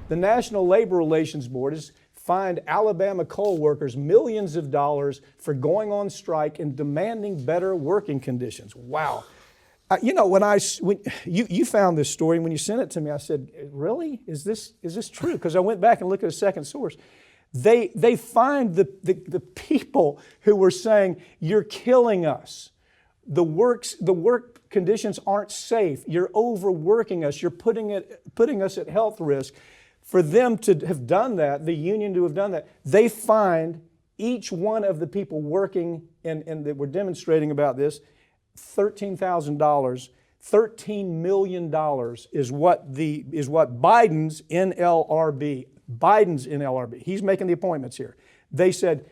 The National Labor Relations Board has fined Alabama coal workers millions of dollars for going on strike and demanding better working conditions. Wow. When you found this story, and when you sent it to me, I said, really? Is this true? Because I went back and looked at a second source. They fined the people who were saying, you're killing us. The work conditions aren't safe. You're overworking us. You're putting us at health risk. For them to have done that, the union to have done that, they fined each one of the people working and that were demonstrating about this $13,000. $13 million is what Biden's NLRB, he's making the appointments here. They said,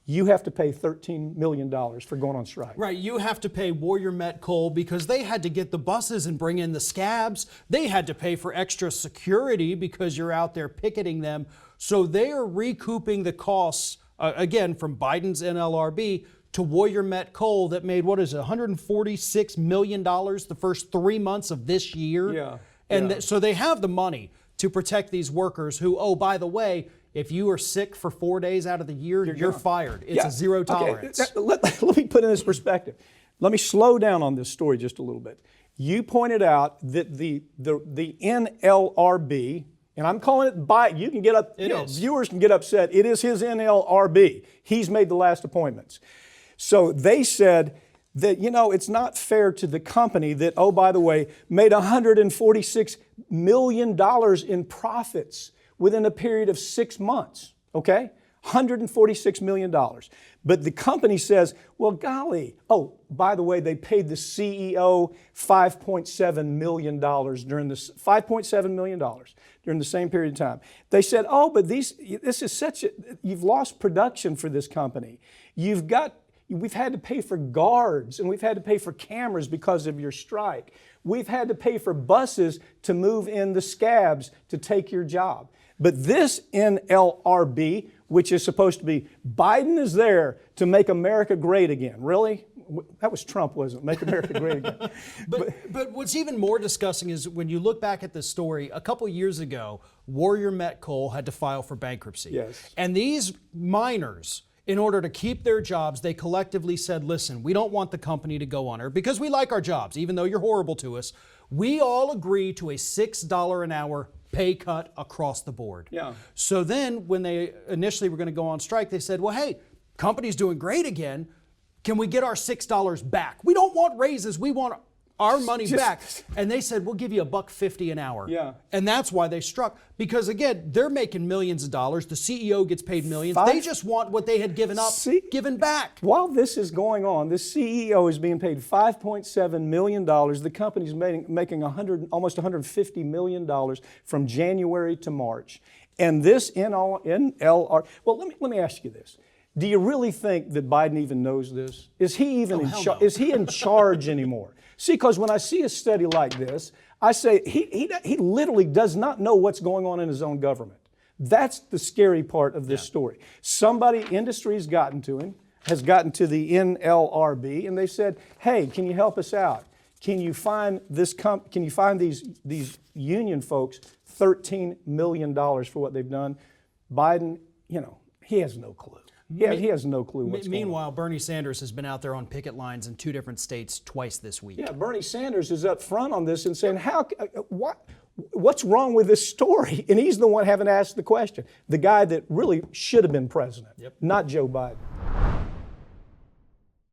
you have to pay $13 million for going on strike. Right, you have to pay Warrior Met Coal because they had to get the buses and bring in the scabs. They had to pay for extra security because you're out there picketing them. So they are recouping the costs, again, from Biden's NLRB to Warrior Met Coal that made, $146 million the first 3 months of this year. Yeah. And so they have the money to protect these workers who, oh, by the way, if you are sick for 4 days out of the year, you're fired. It's a zero tolerance. Okay. Let me put in this perspective. Let me slow down on this story just a little bit. You pointed out that the NLRB, and I'm calling it Biden. You can get up, viewers can get upset. It is his NLRB. He's made the last appointments. So they said that, it's not fair to the company that, oh, by the way, made $146 million in profits within a period of 6 months, okay? $146 million. But the company says, well, golly, oh, by the way, they paid the CEO $5.7 million during the same period of time. They said, oh, but this is you've lost production for this company. We've had to pay for guards and we've had to pay for cameras because of your strike. We've had to pay for buses to move in the scabs to take your job. But this NLRB, which is supposed to be, Biden is there to make America great again. Really? That was Trump, wasn't it? Make America great again. But what's even more disgusting is when you look back at this story, a couple years ago, Warrior Met Coal had to file for bankruptcy. Yes. And these miners, in order to keep their jobs, they collectively said, listen, we don't want the company to go under because we like our jobs, even though you're horrible to us. We all agree to a $6 an hour pay cut across the board. Yeah. So then when they initially were going to go on strike, they said, well, hey, company's doing great again. Can we get our $6 back? We don't want raises. We want our money back. And they said, we'll give you $1.50 an hour. Yeah. And that's why they struck. Because again, they're making millions of dollars. The CEO gets paid millions. They just want what they had given up, given back. While this is going on, the CEO is being paid $5.7 million. The company's making almost $150 million from January to March. And this NLR, well, let me ask you this. Do you really think that Biden even knows this? Is he even is he in charge anymore? See, because when I see a study like this, I say he literally does not know what's going on in his own government. That's the scary part of this story. Industry has gotten to him, has gotten to the NLRB, and they said, hey, can you help us out? Can you find these union folks $13 million for what they've done? Biden, he has no clue. Yeah, he has no clue what's going on. Meanwhile, Bernie Sanders has been out there on picket lines in 2 different states twice this week. Yeah, Bernie Sanders is up front on this and saying, what's wrong with this story? And he's the one having asked the question. The guy that really should have been president, not Joe Biden.